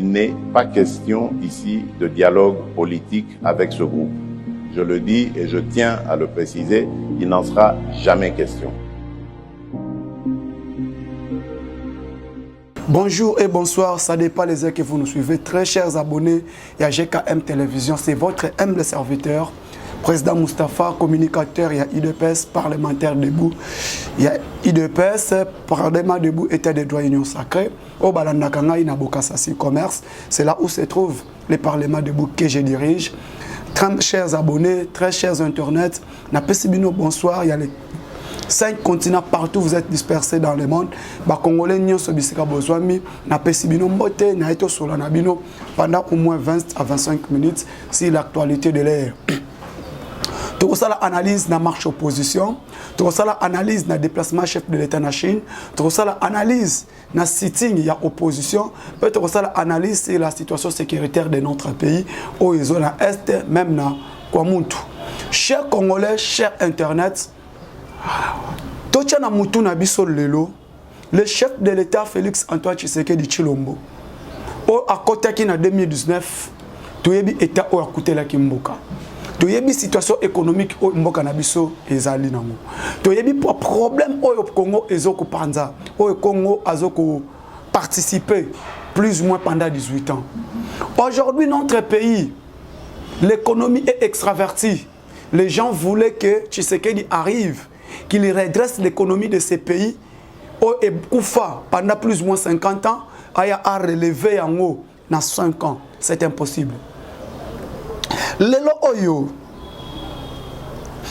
il n'est pas question ici de dialogue politique avec ce groupe. Je le dis et je tiens à le préciser, il n'en sera jamais question. Bonjour et bonsoir, ça dépend les heures que vous nous suivez. Très chers abonnés à GKM Télévision, c'est votre humble serviteur, Président Moustapha, communicateur, il y a IDPS, parlementaire debout. Il y a IDPS, Parlement debout, État des droits union sacrée. Au Balandakanga, Inabokassasi Commerce, c'est là où se trouve le Parlement debout que je dirige. Très chers abonnés, très chers internautes, Napesibino, bonsoir, il y a les 5 continents partout, vous êtes dispersés dans le monde. Les Congolais n'y ont pas besoin de Napesibino Mbote, Naito Solanabino, pendant au moins 20 à 25 minutes, si l'actualité de l'air. Tout ça, l'analyse de la marche opposition, tout ça, l'analyse de déplacement chef de l'État en Chine, tout ça, l'analyse de sitting, il y a opposition, tout ça, l'analyse de la situation sécuritaire de notre pays, au zone est, même dans Kwamuntu. Chers Congolais, chers Internet, tout ça, le chef de l'État Félix Antoine Tshisekedi Tshilombo, à côté qui en 2019, tout l'État a coûté la Kimboka. Tu as une situation économique au Mboka-Nabiso et Zali Nango. Tu as un problème au Congo et au Panza. Au Congo a participé plus ou moins pendant 18 ans. Aujourd'hui, notre pays, l'économie est extravertie. Les gens voulaient que Tshisekedi arrive, qu'il redresse l'économie de ces pays. Et Koufa, pendant plus ou moins 50 ans, a relevé en haut dans 5 ans. C'est impossible. Lelo oyo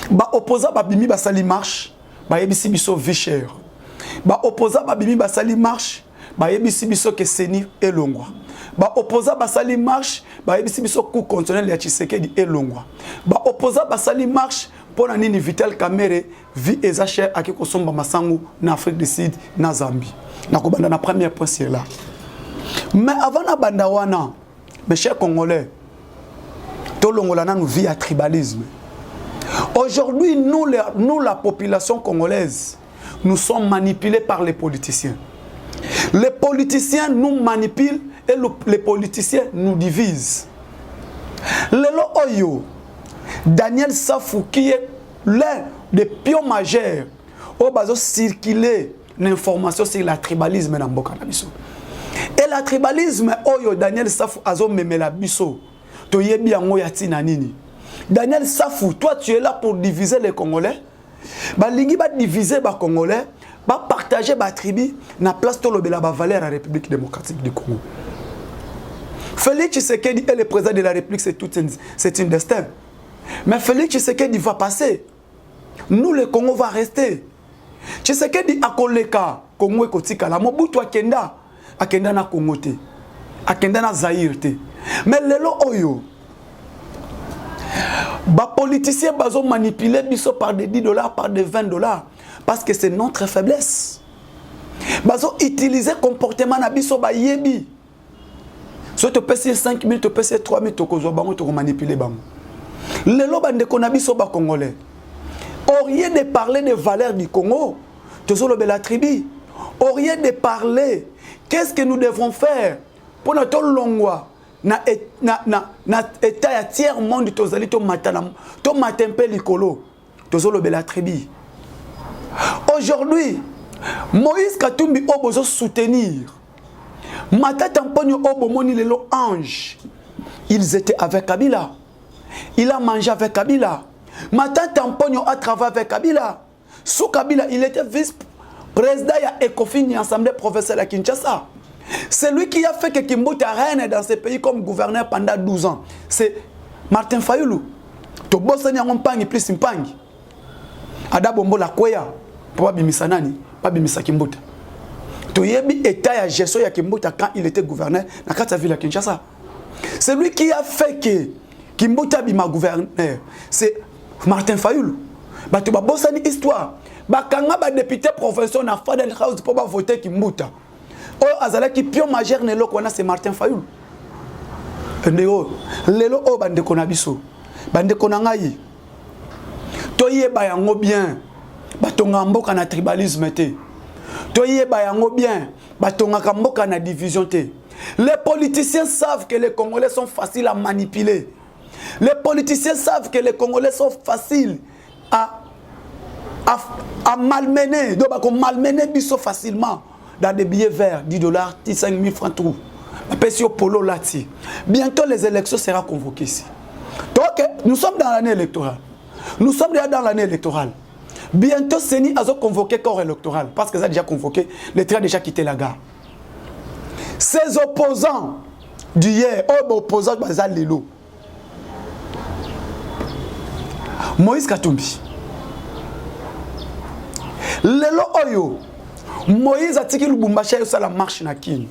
ba opposant ba bimi ba sali marche ba yebisi biso vie chère ba opposant ba bimi ba sali marche ba yebisi biso ke seni elongwa ba opposant ba sali marche ba yebisi biso coup constitutionnel ya Tshisekedi elongwa ba opposant ba sali marche pona nini Vital Kamerhe vie eza chère aki kosomba masangu na Afrique du Sud na Zambie na kobanda na premier point c'est là. Mais avant na banda wana, mes chers Congolais, tout le monde nous vit à tribalisme. Aujourd'hui, nous, la population congolaise, nous sommes manipulés par les politiciens. Les politiciens nous manipulent et les politiciens nous divisent. Lelo Oyo, Daniel Safou, qui est l'un des pions majeurs, a circulé l'information sur le tribalisme dans Mboka Nabiso. Et le tribalisme, Oyo, Daniel Safou, a même la biso. Daniel Safou, toi tu es là pour diviser les Congolais. Balingi va diviser les Congolais, va partager la tribu na place de la valeur à la République démocratique du Congo. Félix Tshisekedi est le président de la République, c'est un destin. Mais Félix Tshisekedi va passer. Nous le Congo va rester. Tshisekedi a koleka Congo et Kotika la Mobutu akenda na Congo te. Akenda na Zaïre te. Mais lelo oyo ba politiciens bazo manipuler biso par des $10, par des $20 parce que c'est notre faiblesse. Bazo utiliser comportement na biso ba yebi. So te pèse 5 000, te pèse 3 000 to kozo bango to manipuler bango. Lelo bande ko na biso ba congolais. Au lieu de parler des valeurs du Congo, to zo lobe la tribu. Au lieu de parler qu'est-ce que nous devons faire pour notre longwa na état ya tiers monde tozali to matana to matempe likolo tozolo bela tribu. Aujourd'hui Moïse Katumbi obozo soutenir Matata Mponyo obomoni lelo ange, ils étaient avec Kabila, il a mangé avec Kabila. Matata Mponyo a travaillé avec Kabila. Sous Kabila il était vice-président ya Ecofin ya Assemblée provinciale à Kinshasa. C'est lui qui a fait que Kimbuta règne dans ce pays comme gouverneur pendant 12 ans. C'est Martin Fayulu. To bossa ni ngompangi plus mpangi. Ada bombo la kweya. Pas bimisa nani, pas bimisa Kimbuta. To yebi état ya gestion ya Kimbuta quand il était gouverneur na kata ville à Kinshasa. C'est lui qui a fait que Kimbuta bima gouverneur. C'est Martin Fayulu. Ba to bossa ni histoire. Ba kanga ba député provincial na Fadel House pour ba voter Kimbuta. Oh, azalaki pion majeur ne lokwana c'est Martin Fayulu. Ndeo, lelo o bande konabiso. Bande konangai. Toyeba yango bien. Batonga mboka na tribalisme te. Toyeba yango bien. Batonga mboka na division te. Les politiciens savent que les Congolais sont faciles à manipuler. Les politiciens savent que les Congolais sont faciles à malmener. Donc, on malmener biso facilement dans des billets verts, 10 $, 5 000 francs, tout. Polo Lati. Bientôt, les élections seront convoquées ici. Donc, nous sommes dans l'année électorale. Nous sommes déjà dans l'année électorale. Bientôt, Seni a convoqué le corps électoral parce qu'ils ont déjà convoqué, les trains ont déjà quitté la gare. Ces opposants d'hier, opposants de Lilo, Moïse Katumbi, Lelo Oyo, Moïse a dit que Lubumbashi a la marche na Kin.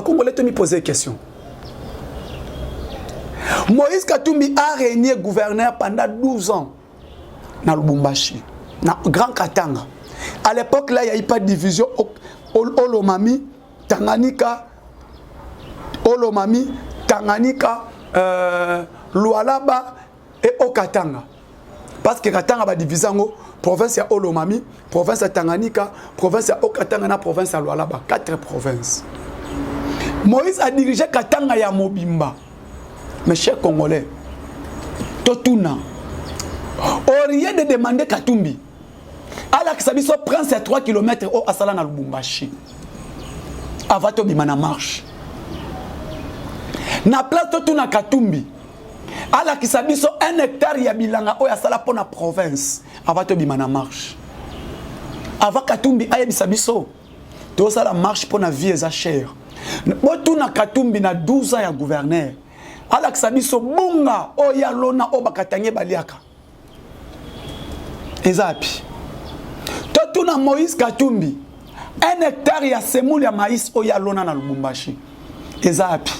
Congolais me poser une question. Moïse Katumbi a régné gouverneur pendant 12 ans dans Lubumbashi, dans Grand Katanga. À l'époque, là, il n'y a eu pas de division. Olomami, Tanganyika, Lualaba et Okatanga. Parce que Katanga va diviser en province à Olomami, province à Tanganyika, province à Okatanga, province à Lualaba. 4 provinces. Moïse a dirigé Katanga ya Mobimba. Mes chers Congolais, Totuna, au lieu de demander Katumbi, alors que Sabiso prend ses 3 km au Asala na Lubumbashi, avant de bimana marche. Na place Totuna Katumbi, alors que Sabiso 1 hectare ya bilanga au Asala pour la province, avant de bimana marche. Avant Katumbi, aye bisabiso, tout ça la marche pour la vie et sa chair. Totuna Katumbi na 12 ans ya gouverneur. Alors Sabiso bunga oya lona obakatanye baliaka. Ezapi. Totuna Moïse Katumbi 1 hectare ya semoule ya maïs oya lona na Lubumbashi. Ezapi.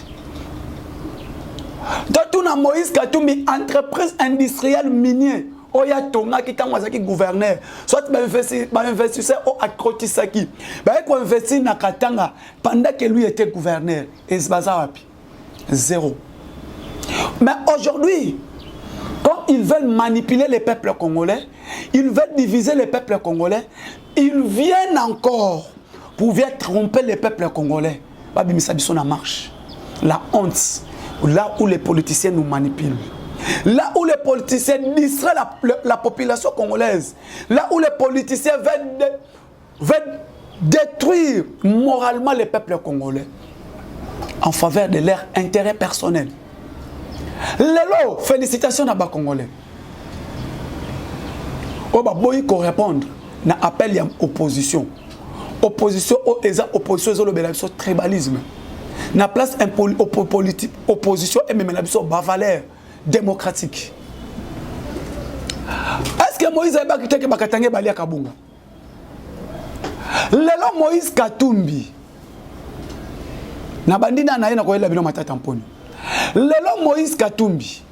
Totuna Moïse Katumbi entreprise industrielle minier oya tonga kitango azaki gouverneur. Soit investisseur o akrotisaki. Ba ko investir na Katanga pendant que lui était gouverneur. Ezapi. 0. Mais aujourd'hui, quand ils veulent manipuler les peuples congolais, ils veulent diviser les peuples congolais, ils viennent encore pour venir tromper les peuples congolais. La marche. La honte, là où les politiciens nous manipulent. Là où les politiciens distraient la population congolaise. Là où les politiciens veulent détruire moralement les peuples congolais en faveur de leur intérêt personnel. Lelo, félicitations à Congolais. Oba boy ko répondre na appel ya opposition. Opposition opposition le tribalisme. Na place politique opposition et même la valeur démocratique. Est-ce que Moïse a bakité que bakatange balia kabunga? Lelo Moïse Katumbi. Na bandina na yena ko yela bino matata mponi. Lelo Moïse Katumbi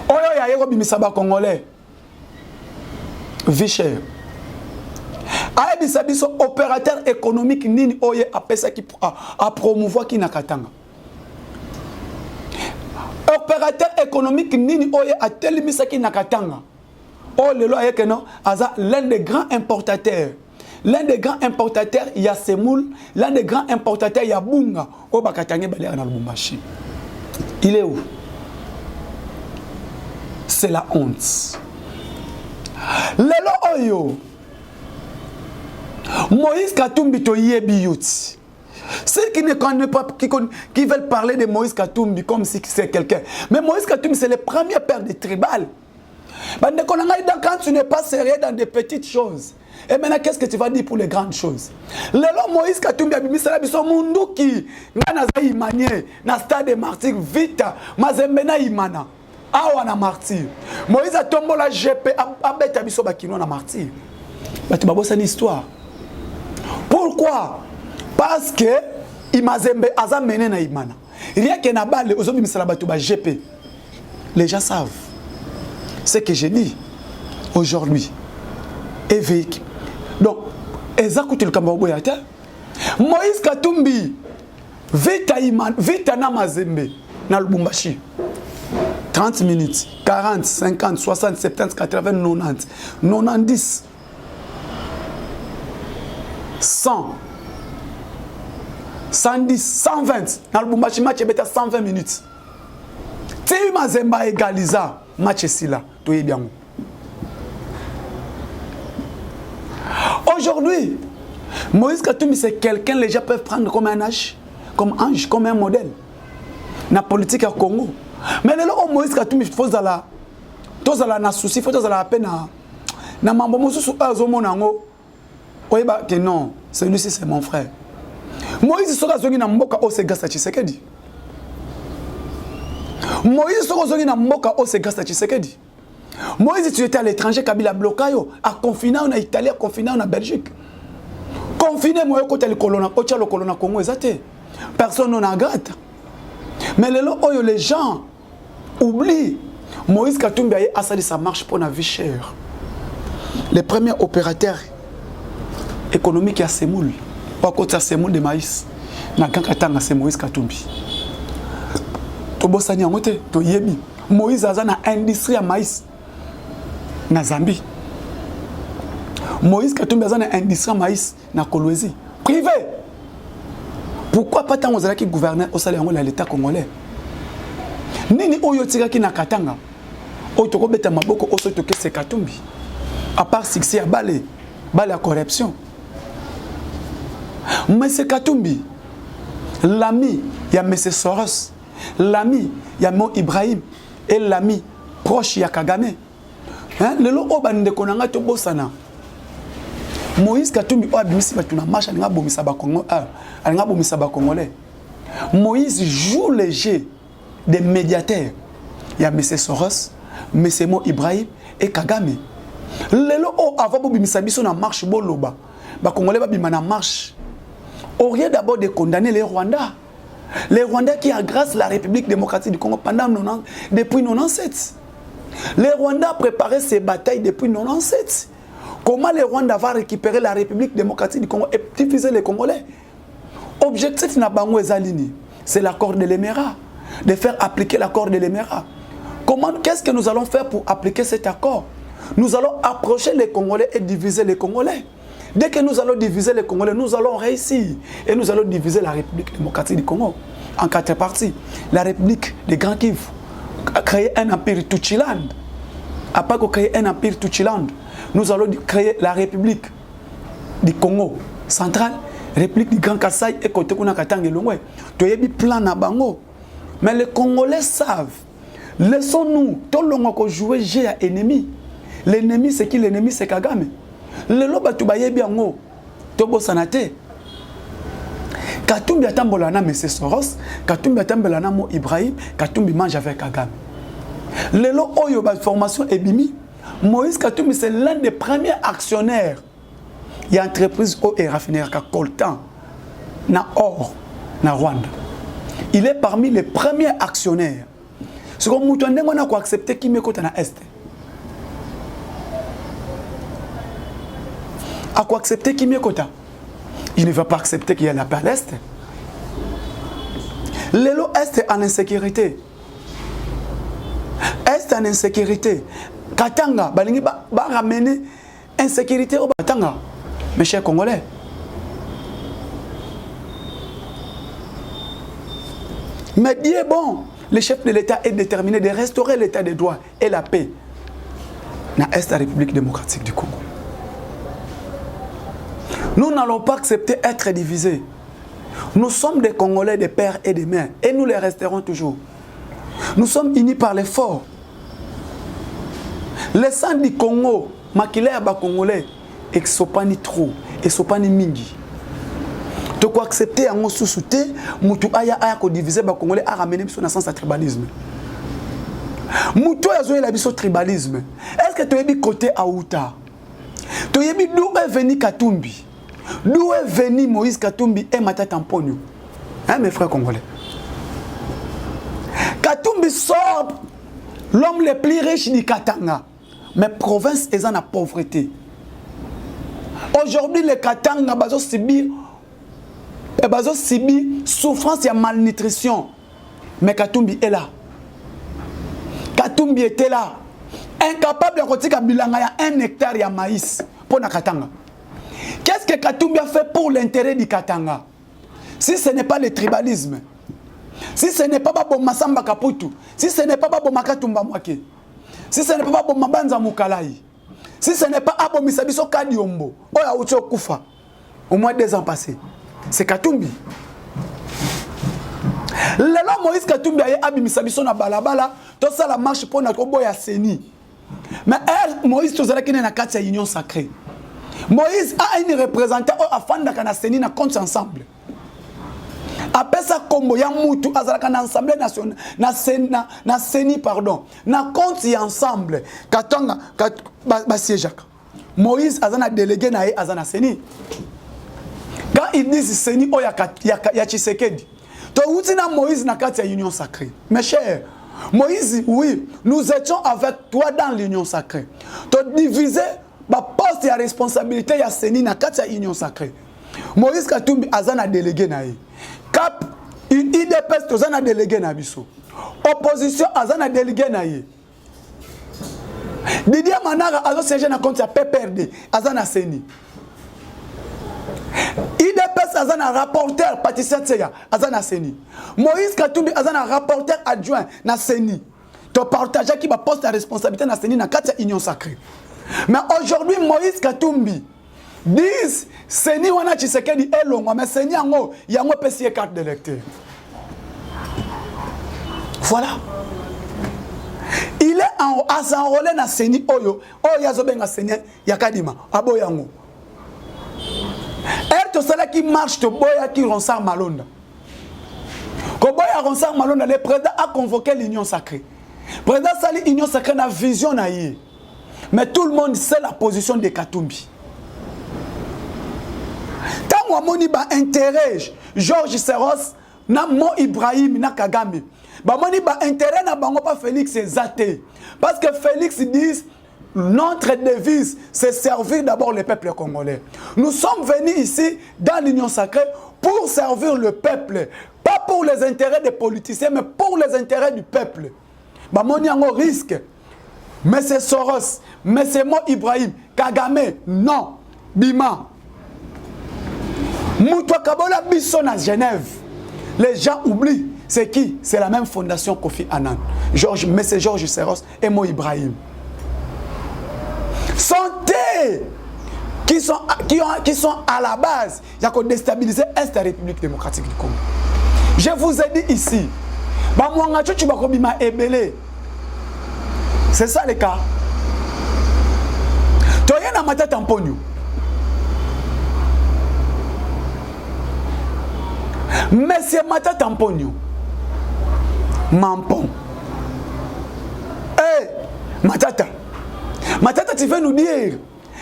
oyo ya yego bimisaba congolais Vicher a bisabiso opérateur économique nini oye apesa ki a promouvoir ki na Katanga. Opérateur économique nini oye a telimisa ki na Katanga. Oh lelo ayeke non aza l'un des grands importateurs. L'un des grands importateurs, il y a Semoul. L'un des grands importateurs, il y a Bunga. Au Bakatangé Baléa dans le Bumbashi. Il est où? C'est la honte. Lelo Oyo. Moïse Katumbi to yebi yuti. Ceux qui ne connaissent pas, qui veulent parler de Moïse Katumbi comme si c'est quelqu'un. Mais Moïse Katumbi, c'est le premier père des tribales. Quand tu n'es pas sérieux dans des petites choses, et maintenant, qu'est-ce que tu vas dire pour les grandes choses? Lelo Moïse Katumbi abimisa biso munduki ngana za imanye na stade de martyr vita mazembena imana awa na martyr. Moïse atombola GP abeta biso bakino na martyr. Batu babosa ni histoire. Pourquoi? Parce que imazembe aza mené na imana. Rien que na balle ozobimisa la batu ba GP. Les gens savent ce que je dis aujourd'hui. Évêque. Donc, Ezakutil Kamboboyata, Moïse Katumbi, Vita na Mazembe, na Lubumbashi. 30 minutes, 40, 50, 60, 70, 80, 90, 90, 100, 110, 120. Dans le match, match est 120 minutes. Si Mazemba égalisa, match est là. Tout est bien. Aujourd'hui, Moïse Katumbi, c'est quelqu'un que les gens peuvent prendre comme un ange, comme un modèle. Dans la politique au Congo. Mais là, Moïse Katumbi, il faut que na souci, il faut que la peine na mambo mosusu azomonango. Oyiba que non, celui-ci c'est mon frère. Moïse soka zongi na mboka o se gasa Tshisekedi. Moïse soka zongi na mboka o se gasa Tshisekedi. Moïse, tu étais à l'étranger, Kabila blocayo, à confiné en Italie, à confiné en Belgique. Confiné, moi, côté le colonna Congo, exacté. Personne n'en gratte. Mais les gens oublient. Moïse Katumbi a assali sa marche pour la vie chère. Les premiers opérateurs économiques à Semoul, pas côté Semoul de maïs, na Kankatanga, c'est Moïse Katumbi. Tobosani en côté, to yebi. Moïse a une industrie à maïs. Na Zambie. Moïse Katumbi a une industrie à maïs na Kolwezi. Privé. Pourquoi pas tant aux qui gouvernent au salaire de l'État congolais? Nini oyo tiraki na Katanga. Otoko beta maboko oso toke se Katumbi. À part succès à balé à corruption. Mais c'est Katumbi, l'ami, il y a M. Soros, l'ami, il y a Mo Ibrahim, et l'ami proche, il y a Kagame. Hein? Le lot de Konanga to Bosana. Moïse Katumbi, Congolais. Moïse joue le jeu des médiateurs. Il y a M. Soros, M. Mo Ibrahim et Kagame. Le lot avant de na marche boloba. Congolais va marche. Au lieu d'abord de condamner les Rwandais. Les Rwandais qui agressent la République démocratique du Congo depuis 1997. Les Rwandais préparaient ces batailles depuis 1997. Comment les Rwandais vont récupérer la République démocratique du Congo et diviser les Congolais? Objectif n'a pas c'est l'accord de l'Émirat. De faire appliquer l'accord de l'Émirat. Qu'est-ce que nous allons faire pour appliquer cet accord? Nous allons approcher les Congolais et diviser les Congolais. Dès que nous allons diviser les Congolais, nous allons réussir. Et nous allons diviser la République démocratique du Congo en 4 parties. La République des Grands Kivu a créé un empire Tutsiland. Après qu'on crée un empire Tutsiland, nous allons créer la République du Congo central, République du Grand Kassai et côté qu'on a Katanga Longwe. Tu as plan na bango. Mais les Congolais savent. Laissons-nous, tout le monde jouer jeu à ennemi. L'ennemi c'est qui? L'ennemi c'est Kagame. Le loba tu baye bien ngo tobo sanate. Katumbi atambola na M. Soros, Katumbi atambola na Mo Ibrahim, Katumbi mange avec Kagame. Le lo oyo ba formation ebimi. Moïse Katumbi c'est l'un des premiers actionnaires. Il y a entreprise eau et raffinerie ka coltan na or na Rwanda. Il est parmi les premiers actionnaires. Ce qu'on mouton ndengo na ko accepter qui mekota na est. À quoi accepter qui Kota? Il ne va pas accepter qu'il y ait la paix à l'Est. L'élo Est en insécurité. Est en insécurité. Katanga, balingi ba ramener insécurité au Katanga. Mes chers Congolais. Mais Dieu est bon. Le chef de l'État est déterminé de restaurer l'état de droit et la paix dans l'Est de la République démocratique du Congo. Nous n'allons pas accepter d'être divisés. Nous sommes des Congolais, des pères et des mères. Et nous les resterons toujours. Nous sommes unis par l'effort. Les sang du Congo, maquillés à Congolais, et ne sont pas ni trop, et ne sont pas ni mingi. Tu peux accepter un sous-souté, Moutou aya ko diviser les Congolais à ramener sur le sens de tribalisme. Moutou a joué la biso tribalisme. Est-ce que tu as vu côté Aouta? Tu as vu d'où est venu Katumbi? D'où est venu Moïse Katumbi et Matata Mponyo? Hein, mes frères congolais? Katumbi sort l'homme le plus riche du Katanga. Mais province est en pauvreté. Aujourd'hui, les Katanga ont subi souffrance et malnutrition. Mais Katumbi est là. Katumbi était là. Incapable de retirer un hectare de maïs pour la Katanga. Qu'est-ce que Katumbi a fait pour l'intérêt du Katanga? si ce n'est pas le tribalisme, si ce n'est pas Babo Massamba Kaputu, si ce n'est pas Babo Makatumba Mwake, si ce n'est pas Babo Mabanza Mukalai, si ce n'est pas Abo Misabiso Kadiombo, Oya Ucho Kufa, au moins 2 ans passés, c'est Katumbi. Lelo Moïse Katumbi a Abi Misabiso na balabala, tout ça la marche pour notre boya Seni. Mais Moïse tout ça qui n'est na katia union sacrée. Moïse a une représentant au afanda kana Seni na compte ensemble. Après ça kombo ya mutu azalaka na assemblée nationale na Seni pardon na compte ensemble katanga ba siège. Moïse azana délégué na azana Seni. Quand ils disent Seni o ya Tshisekedi. Tu as Moïse na kati ya union sacrée. Mes chers, Moïse, oui, nous étions avec toi dans l'union sacrée. Tu as divisé ma poste et responsabilité ya Seni na kati ya union sacrée. Moïse Katumbi azana délégué na ye. Cap une IDPS tozana délégué na biso. Opposition azana délégué na ye. Didier Manara azo siège na compte ya PPRD azana Seni. IDPS azana rapporteur Patricia Tseya azana Seni. Moïse Katumbi azana rapporteur adjoint na Seni. Tu partages qui va poste à responsabilité na Seni na kati union sacrée. Mais aujourd'hui Moïse Katumbi disent Seni wana Tshisekedi elongo mais Seni yango pesi carte d'électeur. Voilà. Il est enrôlé na Seni oyo yazobenga Seni yakadima abo yango. Et tout cela qui marche, to boya qui Ronsard Malonda. Quand boya Ronsard Malonda, le président a convoqué l'union sacrée. Le président sali l'union sacrée na vision na yé. Mais tout le monde sait la position de Katumbi. Tant que moni ba intérêt Georges Seros na Mo Ibrahim na Kagame. Ba moni ba intérêt na bango pas Félix Zate. Parce que Félix dit notre devise, c'est servir d'abord le peuple congolais. Nous sommes venus ici, dans l'union sacrée, pour servir le peuple. Pas pour les intérêts des politiciens, mais pour les intérêts du peuple. Bamoni yango risque. Mais c'est Soros, mais c'est Mo Ibrahim, Kagame, non. Bima. Moutoua Kabola Bisson à Genève. Les gens oublient. C'est qui? C'est la même fondation Kofi Annan. Mais c'est Georges Seros et Mo Ibrahim. Santé qui sont à la base, il y a qu'à déstabiliser l'Est de la République démocratique du Congo. Je vous ai dit ici, c'est ça le cas. Tu as rien à ma tête en pognon. Mais c'est ma tête en pognon. Mampon. Eh, ma tête. Matata, tu veux nous dire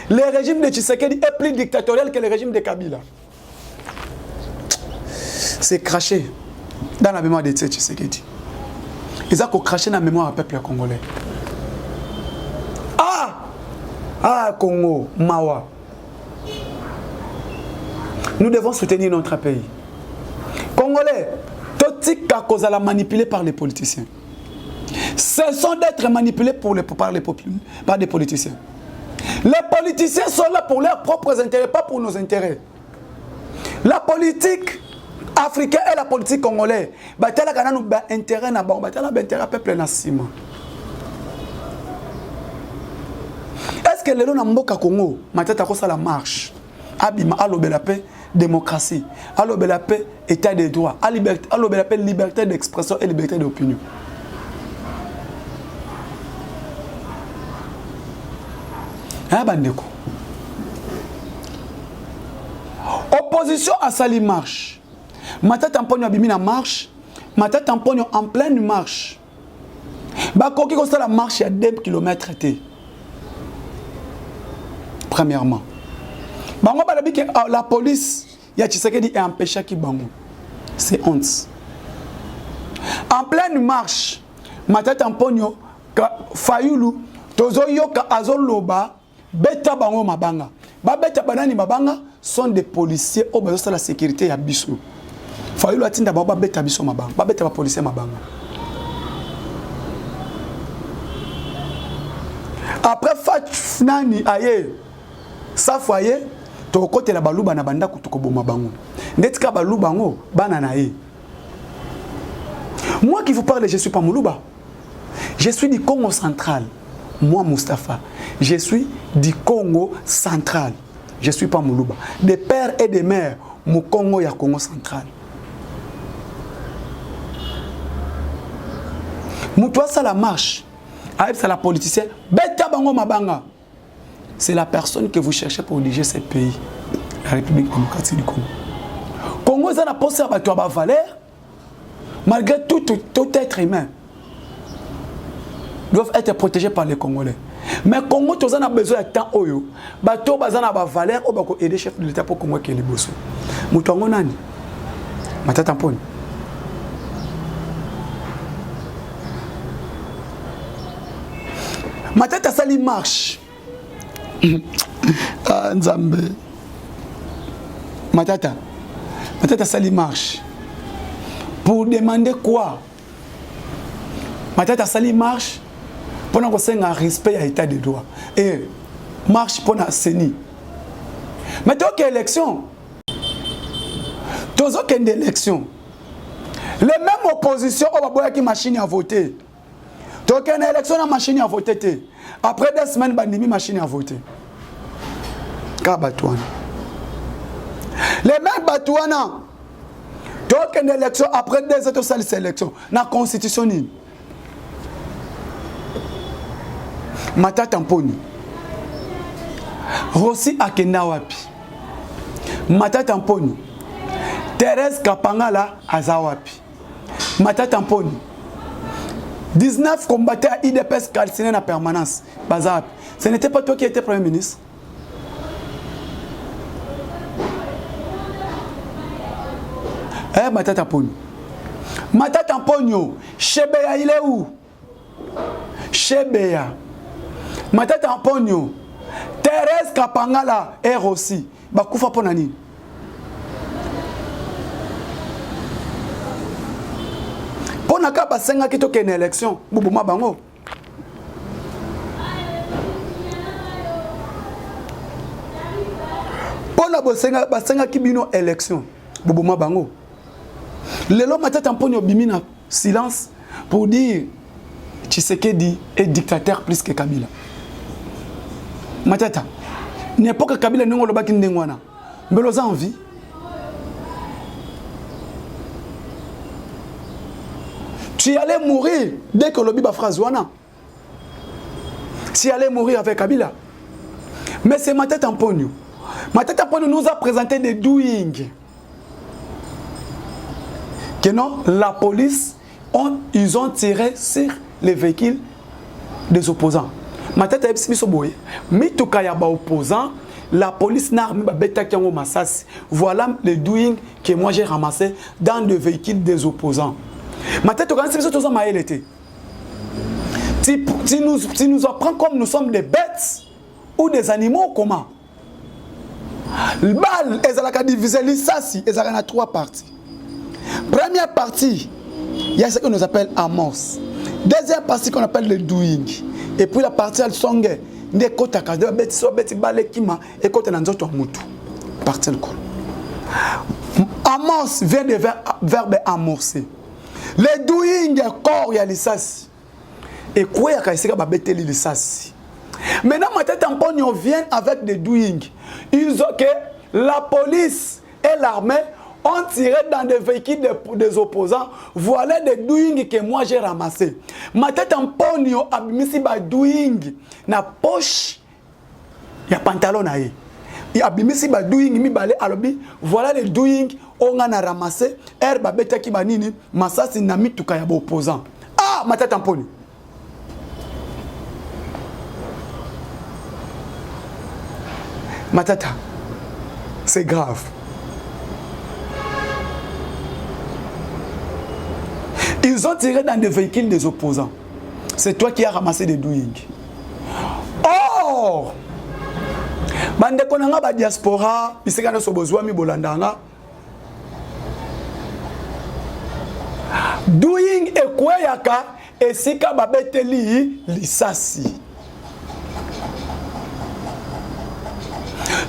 le régime de Tshisekedi est plus dictatorial que le régime de Kabila. C'est craché dans la mémoire de Tshisekedi. Ils ont craché dans la mémoire du peuple congolais. Ah, Congo, Mawa. Nous devons soutenir notre pays. Congolais, tout ce qui est manipulé par les politiciens. Cessons d'être manipulés par des politiciens. Les politiciens sont là pour leurs propres intérêts, pas pour nos intérêts. La politique africaine et la politique congolaise, intérêt peuple nassima. Est-ce que les gens n'ont Congo, la marche, abima la paix, démocratie, la paix, état de droit, la paix, liberté d'expression et liberté d'opinion. Opposition à Sali marche. Mata Tamponio Abimina marche. Mata Tamponio en pleine marche. Bakoki kosta la marche à 2 km. Premièrement. Bango balabi que la police ya Tshisekedi est empêché qui bango. C'est honte. En pleine marche. Mata Tamponio Fayulu tozo yoka azoloba. Beta bango mabanga. Ba beta banani mabanga sont des policiers au besoin de la sécurité ya biso. Fayulu atinda ba beta biso mabanga. Ba beta ba policier mabanga. Après Fatnani aye sa foyer to côté la baluba na banda kutuko boma bango ndetika baluba ngo bana na ye. Moi qui vous parle, je suis pas Moulouba. Je suis du Congo central. Moi Mustapha, je suis du Congo central. Je suis pas Moulouba. Des pères et des mères, mon Congo ya Congo central. Moutoua ça la marche. Aïe ça la politicienne. Beta bango mabanga. C'est la personne que vous cherchez pour diriger ce pays. La République démocratique du Congo. Congo ça n'a pas ça à valeur. Malgré tout être humain doivent être protégés par les Congolais. Mais Congo tous a besoin de temps oyo. Bato bazana ba valeur ou bako aider chef de l'État pour Congo qui est liboso. Mutongo nani? Matata mponi. Matata sali marche. Ah Nzambe. Matata sali marche. Pour demander quoi? Matata sali marche pour nous un respect à l'état de droit. Et marche pour la CENI. Mais donc élection. Tous aucune élection. Les mêmes oppositions on va boire qui machine à voter. Donc une élection la machine à voter. Après 2 semaines bandimi machine à voter. Kabatouana. Les mêmes batouana. Donc une élection après 2 autres salles élections. La constitution ni. Matata mponi. Rossi akenda wapi. Matata mponi. Thérèse Kapangala aza wapi. Matata mponi. 19 combattants à IDPS calcinés en permanence. Baza wapi. Ce n'était pas toi qui étais Premier ministre. Matata mponi. Matata mponi. Chebeya il est où? Chebeya. Matata mponi. Thérèse Kapangala et Rossi. Bakufa ponani. Ponaka basenga kito ke na élection. Bubuma bango. Pona basenga kibino élection. Bubuma bango. Lelo Matata mponi obimina silence pour dire Tshisekedi est dictateur plus que Kabila. Matata, n'importe Kabila n'engo le baki ndengwana. Mbeloza en vie. Tu allais mourir dès que le biba phrase wana. Tu allais mourir avec Kabila. Mais c'est Matata Mponi. Matata Mponi nous a présenté des doing. Que non, la police, ils ont tiré sur les véhicules des opposants. Matata Epsibiso boye, mituka ya ba opposants, la police n'a armé ba beta kiango masasi. Voilà les doing que moi j'ai ramassé dans le véhicule des opposants. Matata quand c'est tous en maëlete. Tu nous apprends comme nous sommes des bêtes ou des animaux comment? Le bal est divisé l'issasi, ils ont 3 parties. Première partie, il y a ce que nous appelle amorce. Deuxième partie qu'on appelle le doing. Et puis la partie elle songe ne kota kaza beti so beti balekima et kota na nzoto mutu. Partie le col. Amorce vient de verbe amorcer. Le doing corps ya lisasi. Et quoi ya kaisika ba beteli lisasi. Maintenant Matata Mponi vient avec des doing. Ils ont que la police et l'armée ont tiré dans des véhicules des opposants. Voilà des doing que moi j'ai ramassé. Matata Mponi abimisi ba doing na poche ya pantalon na ye. Il abimisi ba doing mi balé alobi. Voilà les doing on a ramassé. Herba beta ki banini masasi na mituka ya ba opposant. Ah Matata Mponi. Matata, c'est grave. Ils ont tiré dans des véhicules des opposants. C'est toi qui as ramassé des douilles. Or, bande konanga ba diaspora, bisekana sobozwa mi bolandanga. Doing ekweyaka esika babeteli lisasi.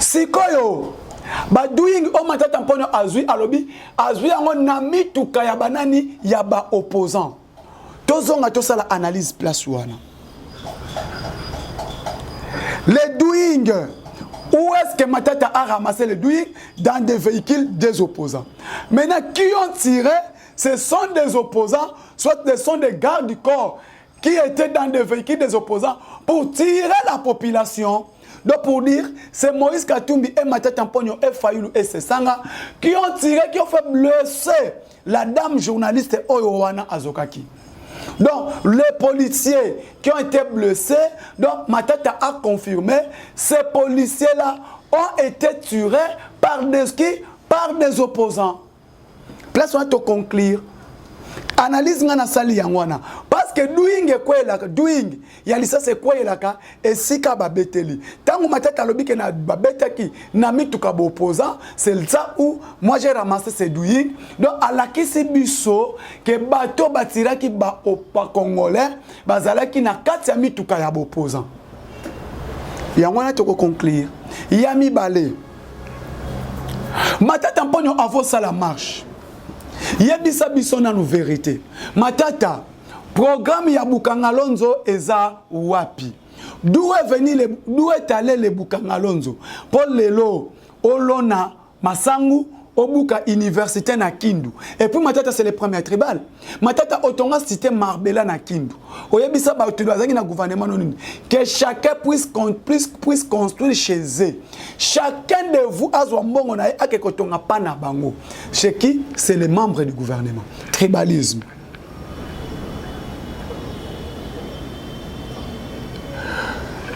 Sikoyo ba doing o Matata Mponyo azui alobi azui yango na mituka ya banani ya ba opposant. Tozonga tosala analyse place wana. Les doing, où est-ce que Matata a ramassé les doing? Dans des véhicules des opposants. Maintenant, qui ont tiré? Ce sont des opposants, soit ce sont des gardes du corps qui étaient dans des véhicules des opposants pour tirer la population. Donc pour dire, c'est Moïse Katumbi et Matata Mponyo et Fayulu et Sesanga qui ont tiré, qui ont fait blesser la dame journaliste Oyowana Azokaki. Donc, les policiers qui ont été blessés, donc Matata a confirmé, ces policiers-là ont été tués par des opposants. Place on va te conclure. Analyse ngana sali yangwana. Parce que doing ekwelaka, doing yalisa se kwelaka esika babeteli. Tango Matata lobi ke na babetaki na mituka bo opposant, c'est ça où moi j'ai ramassé ces doing. Donc à la kisi biso ke bato batiraki ba opa congolais, bazalaki na kati ya mituka ya bo opposant. Yangwana to conclure. Yami balé. Matata Mponyo avo ça la marche. Yebisa biso na nou vérité. Matata, programme ya Bukangalonzo eza wapi? D'où est allé le Bukangalonzo? Pour lelo, olona masangu, obuka université na Kindu. Et puis Matata c'est le premier tribal. Matata otonga cité Marbella na Kindu. Oyebisa ba utulazaki na gouvernement nonini. Que chacun puisse construire chez eux. Chacun de vous a son mbongo na ake kotonga pa na bango. Chez qui? C'est les membres du gouvernement. Tribalisme.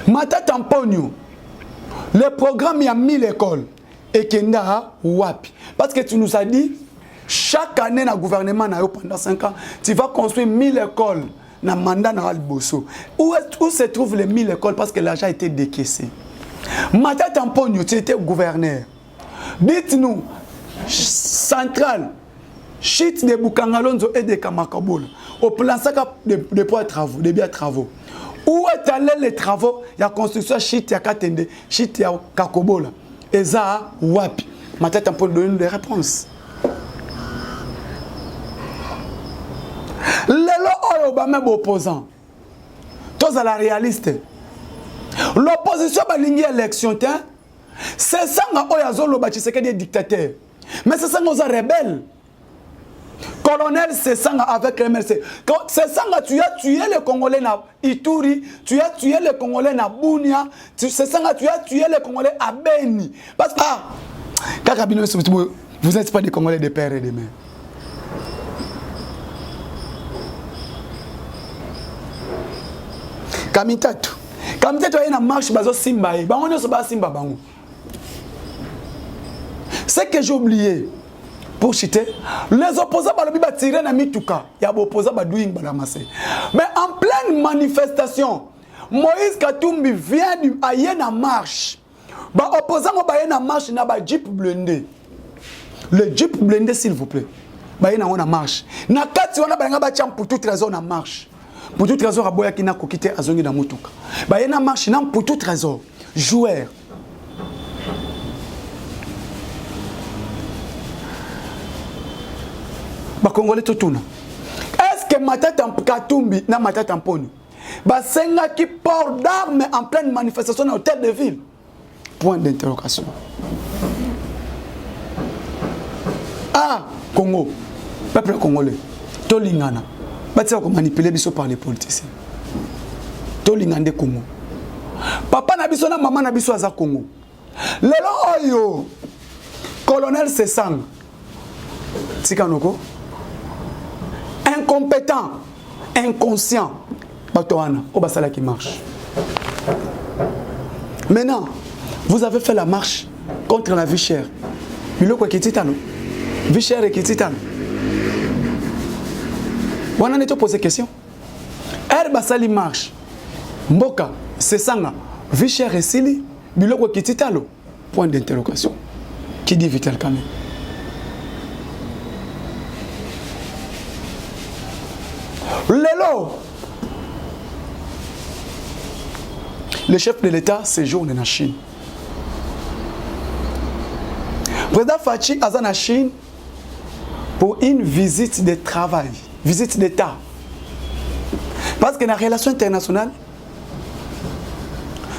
Matata Mponyo. Le programme y a 1000 écoles. Et Kenda wapi. Parce que tu nous as dit, chaque année dans le gouvernement, pendant 5 ans, tu vas construire 1000 écoles dans le mandat de Bosso. Où se trouvent les 1000 écoles? Parce que l'argent a été décaissé. Matata Mponyo, tu étais gouverneur. Dites-nous, centrale, chute de Bukangalonzo et de Kamakabola, au plan de poids de travaux, de biens travaux. Où est allé les travaux? Il y a construction chute, il y a Katende, chute, il y a Kakobola. Et ça, wapi. Matata Mponyo donne des réponses. Lelo oyo ba même opposant. Tous à la réaliste. L'opposition ba lingi élection hein. C'est ça nga oyo azolo ba Tshisekedi dictateur. Mais c'est ça nga oza rebelle. Colonel Sesanga avec MLC. Sesanga, tu as tué les Congolais na Ituri, tu as tué les Congolais na Bunia, Sesanga, tu as tué les Congolais à Beni. Parce que vous n'êtes pas des Congolais de père et de mère. Kamitatu est na marche bazo simba e. Bango nyoso ba simba bango. Ce que j'ai oublié. Pour chiter, les opposants balobi ba tirer na mituka, ya ba opposants ba doing ba ramasser. Mais en pleine manifestation, Moïse Katumbi vient à na marche. Ba opposants ba na marche na ba jeep blindé. Le jeep blindé s'il vous plaît. Ba na marche. Na kati wana ba nga ba tiam pour tout trésor na marche. Pour tout trésor aboya ki na kokite azongi na mutuka. Ba na marche na pour tout trésor. Joueur. Congolais totuna. Est-ce que Matata Katumbi na Matata Mponyo basenga qui porte d'armes en pleine manifestation dans l'hôtel de ville? Point d'interrogation. Ah, Congo, peuple congolais, tolingana. Batia ko manipuler biso par les politiciens. Tolingande Congo. Papa na biso na maman na biso aza Congo. Lelo oyo colonel Sesanga Tikanoko incompétent, inconscient, Batoana, Obasala qui marche. Maintenant, vous avez fait la marche contre la vie chère. Miloko Kititano. Vie chère et Kititano. On a été posé question. Basali marche. Mboka, Sesanga, vie chère et Sili, Miloko Kititano. Point d'interrogation. Qui dit Vital Kamé? Lelo, le chef de l'État séjourne en Chine. Président Fachi a en Chine pour une visite de travail, visite d'État. Parce que dans la relation internationale,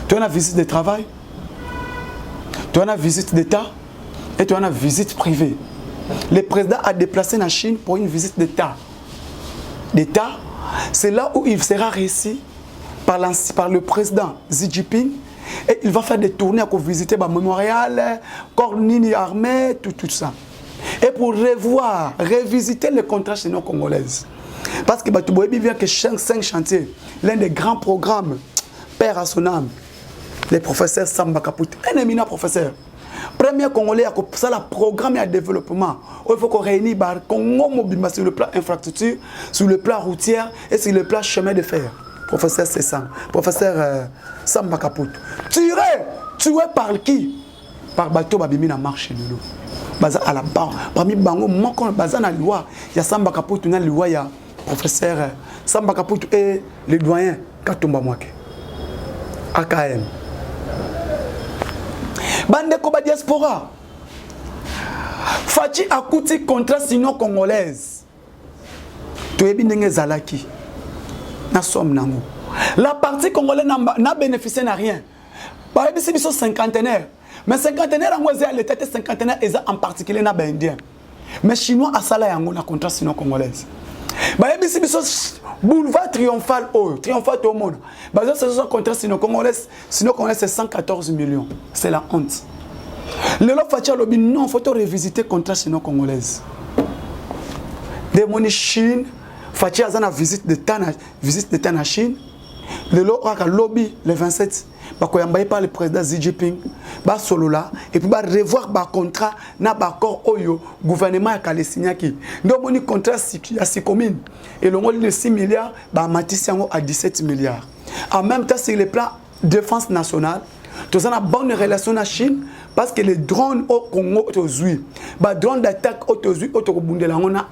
tu as une visite de travail, tu as une visite d'État et tu as une visite privée. Le président a déplacé en Chine pour une visite d'État. D'État, c'est là où il sera reçu par le président Xi Jinping et il va faire des tournées pour visiter le mémorial, Cornini armée, tout ça. Et pour revoir, revisiter les contrats chino-congolaises. Parce que tu vois bien que 5 chantiers, l'un des grands programmes, père à son âme, le professeur Samba Kaput, un éminent professeur. Premier Congolais à ça le programme et le développement. Il faut qu'on réunisse le Congo mobile sur le plan infrastructure, sur le plan routier et sur le plan chemin de fer. Professeur Sessam, professeur Samba Kaput. Tué par qui? Par bateau babimi na marché de l'eau. Baza à la barre. Parmi bango moko baza na loi, il y a Samba Kaput na loi, il y a professeur Samba Kaput et le doyen Katumba Mwake. AKM. Bande Koba diaspora. Fachi a coûté contrat sino congolaise. Tu es bien zalaki. Na somme nango. La partie congolaise n'a bénéficié de rien. Par exemple, c'est cinquantenaire. Mais cinquantenaire en Ouazé, l'état cinquantenaire est en particulier na indien. Mais chinois a sala yango na contrat sino congolaise. Par exemple, c'est boulevard triomphal au monde. C'est un contrat sino-congolais, c'est 114 millions. C'est la honte. Le lot Fachi Alobi, non, il faut revisiter le contrat sino-congolaise. De mon Chine, Fachi a une visite d'État en Chine. Le lot a lobby le 27. Bakoyambaye par le président Xi Jinping, ba solo là et puis ba revoir ba contrat na ba accord oyo gouvernement a calé signé qui. Donc moni contrat à 6 communes et le de 6 milliards ba matisi à 17 milliards. En même temps sur le plan défense nationale, tout ça a bonne relation à Chine parce que les drones au Congo aujourd'hui, ba drone d'attaque aujourd'hui au Bundela on a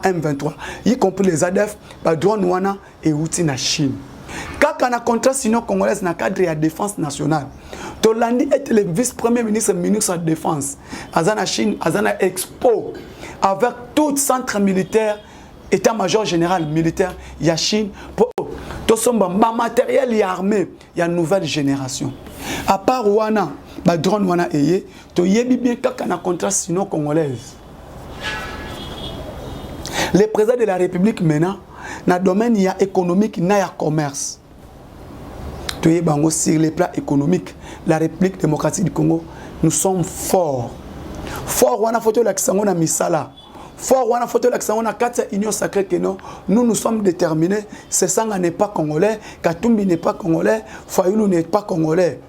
M23, y compris les ADF, ba drone wana et outils na Chine. Quand on a contrat sino-congolais dans le cadre de la défense nationale, Tolandi est le vice-premier ministre de la Défense. Azana Chine, Azana Expo, avec tout centre militaire, état-major général militaire, il y a Chine, pour tout son matériel et armé, il y a une nouvelle génération. À part Wana, le drone Wana Eye, tu y bien quand on a contrat sino-congolais. Le président de la République maintenant, dans le domaine économique, il y a commerce. Sur le plan économique, la République démocratique du Congo, nous sommes forts. Forts, on a photo l'accent, on a mis ça là. Fort, on a photo l'accent, on a 4 unions sacrées que nous sommes déterminés. Sessanga n'est pas congolais, Katumbi n'est pas congolais, Fayoulou n'est pas congolais.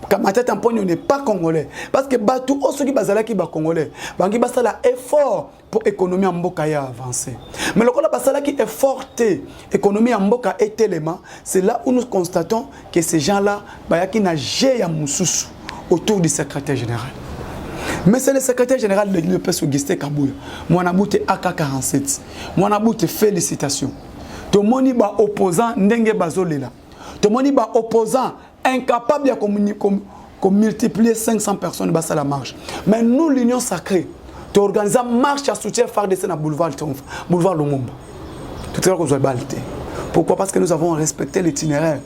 Kamata Tamponio n'est pas congolais. Parce que Batou, ceux qui basala qui ba congolais, bangi basala effort pour l'économie en Mboka ya avancer. Mais le basala qui est forte, l'économie en Mboka est élément, c'est là où nous constatons que ces gens-là, bayaki na jeya mususu autour du secrétaire général. Mais c'est le secrétaire général de l'UPS Augustin Kabouya. Mouanaboute AK47. Mouanaboute félicitations. Tout le monde est opposant ndenge bazolela. Tout le monde est opposant incapable de multiplier 500 personnes à la marche. Mais nous, l'Union sacrée, tu organises une marche à soutien FARDC dans le boulevard Lumumba. Tout à l'heure, pourquoi? Parce que nous avons respecté l'itinéraire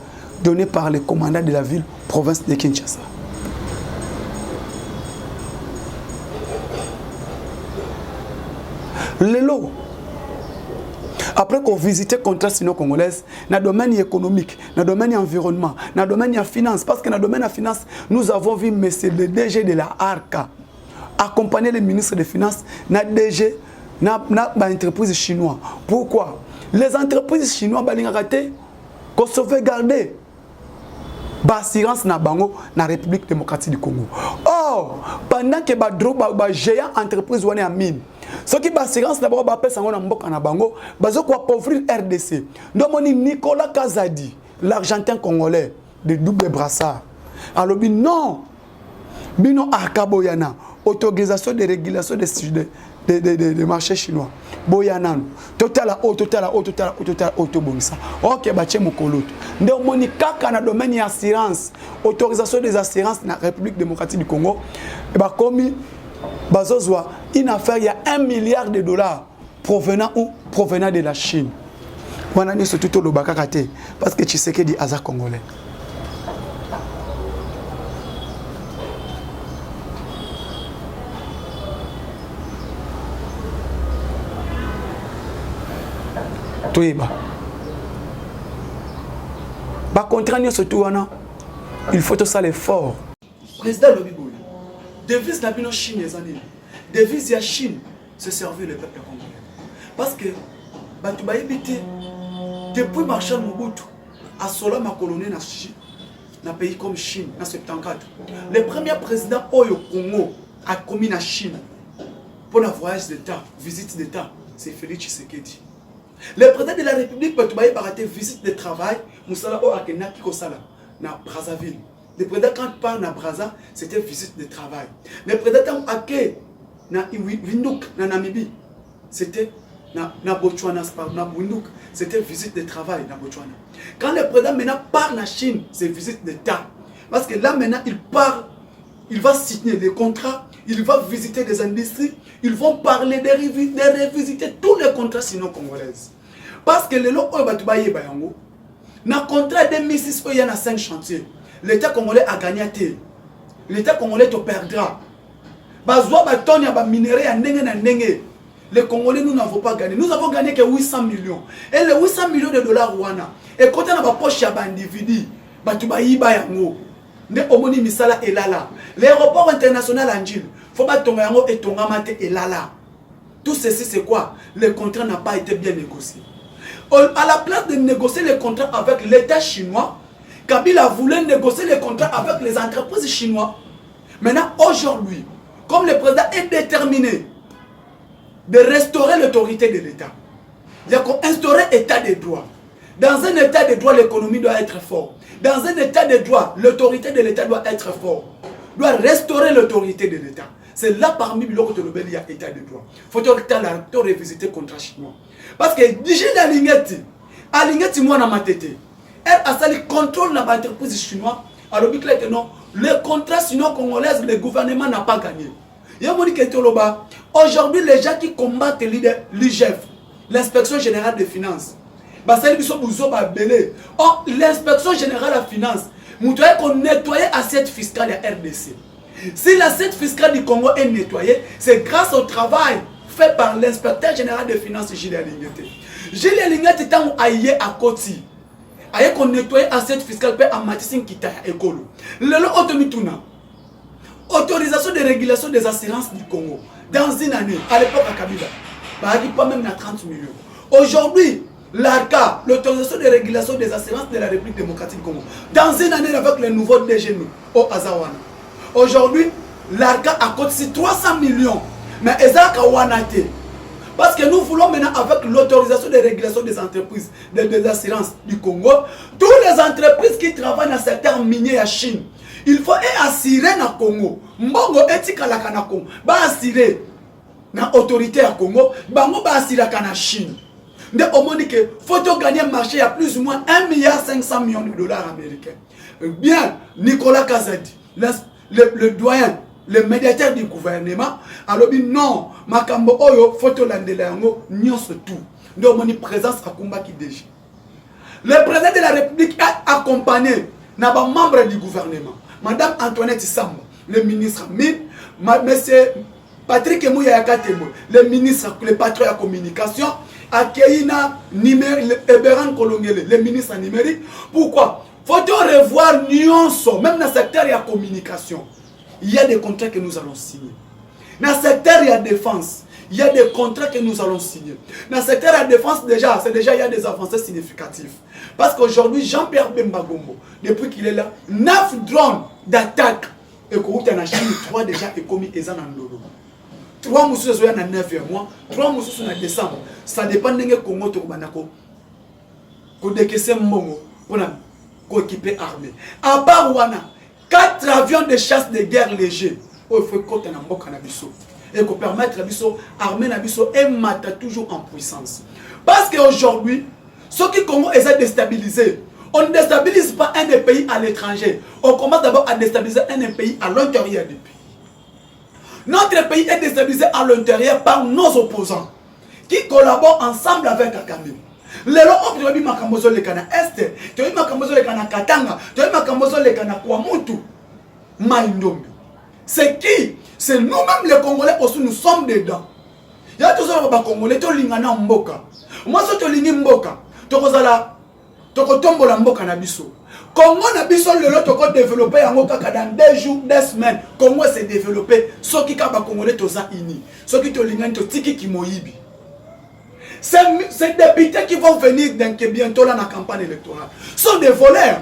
donné par le commandant de la ville, province de Kinshasa. Le lot. Après qu'on visite le contrat sino-congolais, dans le domaine économique, dans le domaine environnement, dans le domaine finance, parce que dans le domaine finance, nous avons vu M. le DG de la ARCA accompagner le ministre des Finances dans le DG dans l'entreprise chinoise. Pourquoi? Les entreprises chinoises ont raté qu'on sauvegarder l'assurance na bango na République démocratique du Congo. Or, pendant que les géants entreprises sont en mine, ceux qui ont l'assurance d'abord appellent ça na mboka na bango, bazo ko appauvrir RDC. Donc Nicolas Kazadi, l'Argentin congolais de double brassard. Alors non, bino akaboyana, autorisation de régulation des marchés chinois. Boyanan, total bonisa. Ok, bache mokoloto. Donc monika kana domaine assurance, autorisation des assurances na République démocratique du Congo, et ba komi Bazozwa, une affaire, il y a 1 milliard de dollars provenant où? Provenant de la Chine. On a mis surtout le Bakakate parce que tu sais que dit Aza Congolais. Toiba. Par contre, surtout, il faut tout ça l'effort. Président Lobiboula, devise la Chine les années. Devise la Chine, se servir le peuple congolais. Parce que, depuis Marshal Mobutu, à Sola ma colonie dans un pays comme Chine, en 74, le premier président Oyo Congo a commis la Chine pour le voyage d'État, visite d'État, c'est Félix Tshisekedi. Le président de la République peut barater visite de travail, Moussala O Akena Kikosala, na Brazzaville. Le président quand part na Brazza, c'était visite de travail. Le président Ake na Windhoek na Namibie, c'était na Botswana, na Windhoek, c'était visite de travail na Botswana. Quand le président maintenant part na Chine, c'est visite d'État. Parce que là maintenant il part, il va signer des contrats, il va visiter des industries, ils vont parler de revisiter tous les contrats sinon congolaises. Parce que le lot Batubaye Bayango, dans le contrat 2006, il y a 5 chantiers. L'État congolais a gagné. L'État congolais te perdra. Bazwa Batonia ba minerai à Nenge na Nenge. Les Congolais, nous n'avons pas gagné. Nous avons gagné que 800 millions. Et les 800 millions de dollars, et quand on a pas poche à individu, Batubaye Bayango. Omoni misala elala. L'aéroport international Anjil, faut pas tomber en haut et tomber elala. Tout ceci c'est quoi? Le contrat n'a pas été bien négocié. À la place de négocier les contrats avec l'État chinois, Kabila voulait négocier les contrats avec les entreprises chinoises. Maintenant, aujourd'hui, comme le président est déterminé de restaurer l'autorité de l'État, il y a qu'à instaurer l'état de droit. Dans un état de droit, l'économie doit être forte. Dans un état de droit, l'autorité de l'État doit être forte. Doit restaurer l'autorité de l'État. C'est là parmi les autres il y a état de droit. Il faut que revisiter le contrat chinois. Parce que déjà à l'ingeti moi dans ma tête, elle a sali contrôle dans l'entreprise chinoise. Alors que non, le contrat sinon congolais, le gouvernement n'a pas gagné. Aujourd'hui, les gens qui combattent l'IGF, l'inspection générale des finances, l'inspection générale des finances, nous devons nettoyer l'assiette fiscale de la RDC. Si l'assiette fiscale du Congo est nettoyée, c'est grâce au travail fait par l'inspecteur général des finances, Gilles Alingete. Gilles Alingete est à Koti. Aïe qu'on nettoie l'assiette fiscale à Matissin Kita Ekolo. Le automituna. Autorisation de régulation des assurances du Congo. Dans une année, à l'époque à Kabila, pas même à 30 millions. Aujourd'hui, l'ARCA, l'autorisation de régulation des assurances de la République démocratique du Congo. Dans une année avec le nouveau DG au Azawana. Aujourd'hui, l'ARCA a cotisé 300 millions. Mais Ezaka Wanate. Parce que nous voulons maintenant, avec l'autorisation de régulation des entreprises, des assurances du Congo, toutes les entreprises qui travaillent dans le secteur minier à Chine, il faut assurer dans le Congo. Mbongo etika la kana Congo. Ba assurer dans l'autorité à Congo. Bango ba assurer la Chine. Mais au moins que faut gagner un marché à plus ou moins 1,5 milliard de dollars américains. Bien, Nicolas Kazadi, le doyen, le médiateur du gouvernement, alors non, Makambo Oyo, photo landelango, nyonso tout. Donc, mon présence à combat qui déjà. Le président de la République a accompagné les membres du gouvernement. Madame Antoinette Samba, le ministre Mine, monsieur Patrick Mouyakatemo, le ministre, le patron de la communication, Akeina Eberan Kolongele, le ministre numérique. Pourquoi? Faut-il revoir nyonso, même dans le secteur de la communication. Il y a des contrats que nous allons signer. Dans le secteur de la défense, il y a des contrats que nous allons signer. Dans le secteur de la défense, déjà, il y a des avancées significatives. Parce qu'aujourd'hui, Jean-Pierre Bemba-Gombo, depuis qu'il est là, 9 drones d'attaque. Et qu'on a Chine, 3 déjà est commis et en Ndolo. 3 moussus sont en 9 mois, 3 moussus sont en décembre. Ça dépend de ce Congo Tobanako. Qu'on décaisse Mongo pour équiper armée. À part Wana, 4 avions de chasse de guerre légers. Il faut qu'on ait un bon cannabis. Et qu'on permette l'armée et mata toujours en puissance. Parce qu'aujourd'hui, ceux qui Congo essaient de déstabiliser, on ne déstabilise pas un des pays à l'étranger. On commence d'abord à déstabiliser un des pays à l'intérieur du pays. Notre pays est déstabilisé à l'intérieur par nos opposants qui collaborent ensemble avec Kagame. Lelo on doit bien makambozo le kana est, tu dois makambozo le kana Katanga, tu dois makambozo le kana Kwamutu, Maindombe. C'est qui? C'est nous-mêmes les Congolais aussi, nous sommes dedans. Il y a tous les Congolais qui sont mboka. Moi si tu lingi mboka, tu kozala, tu kotombo la mboka na biso. Congo na biso lelo to ko développer yango kaka dans 2 jours, 2 semaines. Congo s'est développé, ceux qui kaba Congolais toza ini, ceux qui to lingani to tiki ki moyibi. Ces députés qui vont venir bientôt dans la campagne électorale sont des voleurs.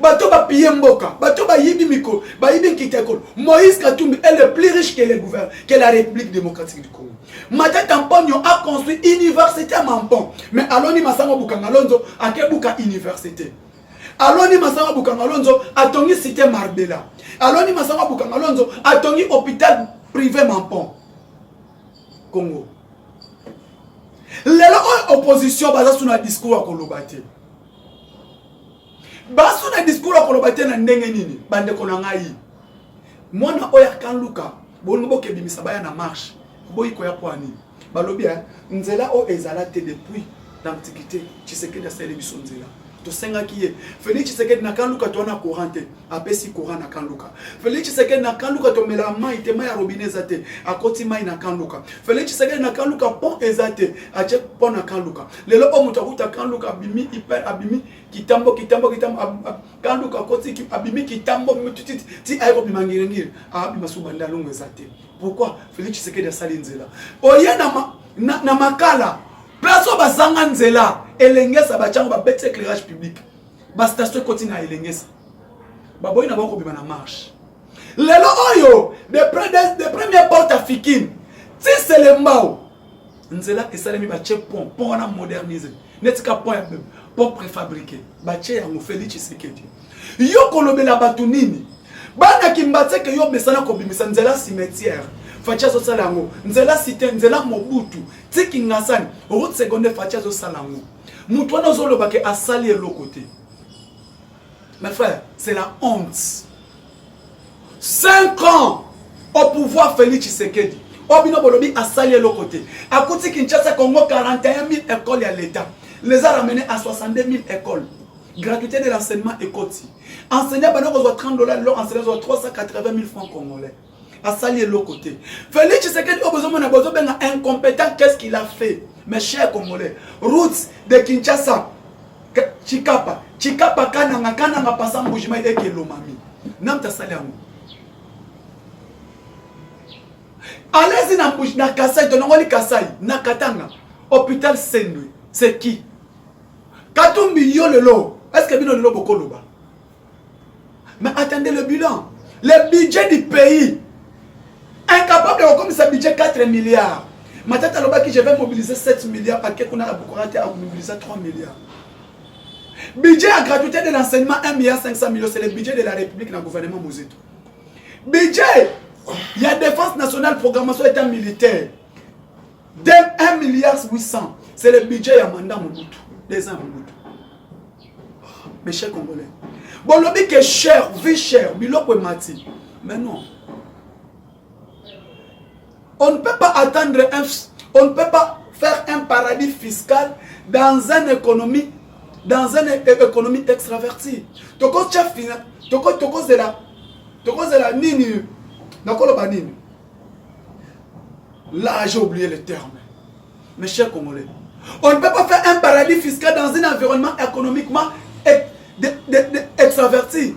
Bato ba piller mboka, bato ba yibi miko, ba yibi kitekol. Moïse Katumbi est le plus riche que la République démocratique du Congo. Mata Tampon a construit université à Mampon. Mais Aloni Masanga Bukangalonzo a kebuka université. Aloni Masanga Bukangalonzo a tongi cité Marbella. Aloni Masanga Bukangalonzo a tongi hôpital privé Mampon. Congo. L'opposition basa sur un discours à Kolobate. Basa sur un discours à Kolobate na ndenge nini bande konangai. Mwana oya kanluka bongo kebimisa baya na marche. Boyi koya poani. Balobi nzela o ezala te depuis l'antiquité. Tshisekedi asele biso nzela. To senga kiye. Félix Tshisekedi na kanluka to na courante. Apesi courant na kanluka. Félix Tshisekedi na kanluka to mela mai te mai ya robinet zate. Akoti mai na kanluka. Félix Tshisekedi na kanluka pont ezate. Ache pont na kanluka. Lelo o mutakuta kanluka abimi hyper abimi kitambo kanluka koti abimi kitambo ti ayo bimangirengire. Abima subanda longo ezate. Pourquoi Félix Tshisekedi asali nzela? Oye na makala. Place au bazanga nzela. Elengesa bachango ba bête éclairage public. Ba station continue à elengesa. Ba boy na bako bima na marche. Lelo oyo de première porte africaine. Si c'est le mbao. Nzela esalemi ba che pont na moderniser. Netika pont ya pont préfabriqué. Ba che ya Félix Tshisekedi. Yo kolobela batu nini? Bana kimbate ke yo mesana ko bimisa nzela cimetière. Fatia zo salango. Nzela cité nzela Mobutu. Tiki ngasani. Route secondaire fatia zo salango. Moutouana zolo bake asali l'autre côté. Mes frères, c'est la honte. 5 ans au pouvoir Félix Tshisekedi. Obino Bolobi asali l'autre côté. À côté Kinshasa Congo 41 000 écoles à l'État. Les a ramenés à 62 000 écoles. Gratuité de l'enseignement et côté. Enseignant pendant qu'on soit $30, l'autre enseignant 380 000 francs congolais. Asali l'autre côté. Félix Tshisekedi a besoin d'un incompétent. Qu'est-ce qu'il a fait? Mes chers Congolais, routes de Kinshasa, Chikapa Kananga passant Boujima et Kelomami. Namta Saliango. Allez-y na Kasai, Donangoli Kasai, na Katanga, hôpital Saint-Louis. C'est qui? Katumbi Yolelo. Est-ce que Bino Lelo Bokoloba? Mais attendez le bilan. Le budget du pays. Incapable de recommencer ce budget 4 milliards. Matata Lobaki, je vais mobiliser 7 milliards, paquet qu'on a à Bukurati à mobiliser 3 milliards. Budget à gratuité de l'enseignement 1,5 milliard, c'est le budget de la République dans le gouvernement Mouzito. Budget, il y a défense nationale, programmation état militaire. 1,8 milliard, c'est le budget à mandat Mobutu. Des ans Mobutu. Mes chers Congolais. Bon, le but est cher, vie chère, biloko et mati. Mais non. On ne peut pas attendre on ne peut pas faire un paradis fiscal dans une économie extravertie. Toko chef toko zela nini nakolo banini. Là j'ai oublié le terme. Mes chers Congolais, on ne peut pas faire un paradis fiscal dans un environnement économiquement extraverti.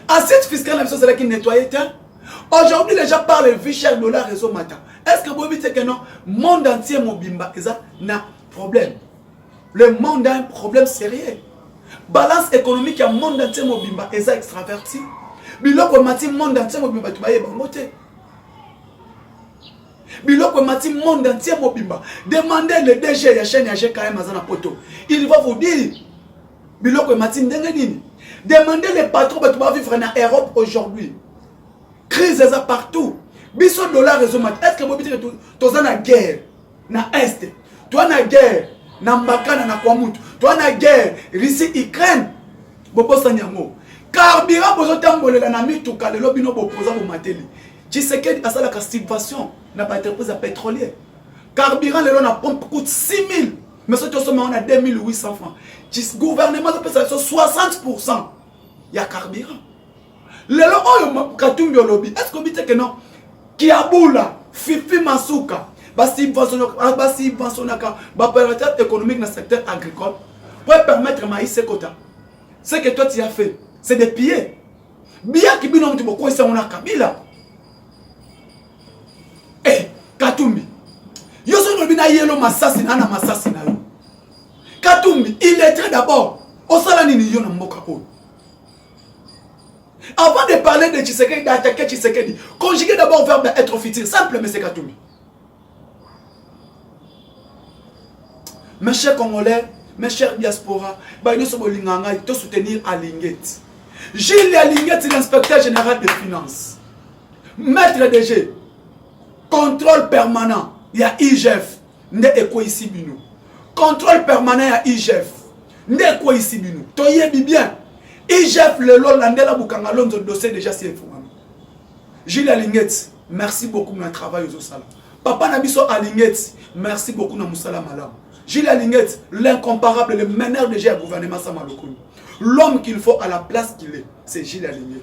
Assiette fiscale la c'est là qui nettoyait. Aujourd'hui, les gens parlent de vie chère, dollar, réseau matin. Est-ce que vous dites que non? Le monde entier, Mobimba, il a un problème. Le monde a un problème sérieux. Balance économique, le monde entier, Mobimba, il a extraverti. Biloko mati, monde entier, Mobimba, tu vas y bangoter. Biloko mati, monde entier, Mobimba. Demandez le DG, il y a chaîne, il y a GKM, Azana Poto. Il va vous dire. Biloko mati, ndengenini. Demandez les patrons, tu vas vivre en Europe aujourd'hui. Crise est partout. Biso dollar réseau mat. Est-ce que vous dites que tu as une guerre na Est? Tu as une guerre na Mbakana na Kwamutu. Tu as une guerre Russie Ukraine. Bobo Sanyango. carburant bozo tambolela na mituka lelo bino bopoza bo mateli Tshisekedi asala ka subvention na ba entreprise pétrolière carburant lelo na pompe coûte 6 000 mais ce que on a 2800 francs le gouvernement a payé 60% il y a carburant lelo oyo katumbi olobi est-ce que bite que non Kiabula Fifi Masuka ba subventionnaka ba opérateur économique dans le secteur agricole pour permettre maïs quota. Ce que toi tu as fait, c'est de piller. Bien qui bino mtu boko isa ona Kabila. Eh, Katumbi. Yoso no bina yelo masasi na masasi na yo. Katumbi, il est très d'abord. Osala nini yo na mboka ko. Avant de parler de Tshisekedi, d'attaquer Tshisekedi, conjuguer d'abord verbe être futur, simple mais c'est Katumbi. Mes chers Congolais, mes chers diaspora, nous sommes tous soutenir Alinguet. Gilles Alinguet, c'est l'inspecteur général des finances. Maître DG, contrôle permanent, il y a IGF, ne eko ici bino. Contrôle permanent, il y a IGF, ne eko ici bino. Toye bien, IGF le lol landela bukanga lonzo dossier déjà si information. Gilles Alinguet, merci beaucoup pour notre travail aux Osala. Papa Nabiso Alinguet, merci beaucoup pour Moussala Malam. Gilles Alinguet, l'incomparable, le meneur de au gouvernement Samalokoni. L'homme qu'il faut à la place qu'il est, c'est Gilles Alinguet.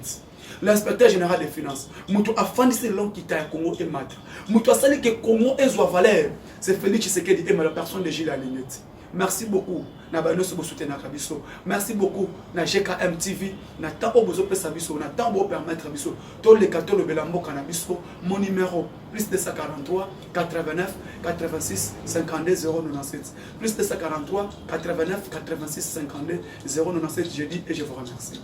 L'inspecteur général des finances. Moutou a fandi c'est l'homme qui t'a Congo et Matra. Moutou a sali que Congo est Zoa Valère. C'est Félix Tshisekedi et la personne de Gilles Alinguet. Merci beaucoup. Merci beaucoup. Na GKM TV. Na tambo bozo pesa biso. Na tambo permettre biso. Tous les cartons de Belambo Cannabisco. Mon numéro plus 243 89 86 52 097. Plus 243 89 86 52 097. Je dis et je vous remercie.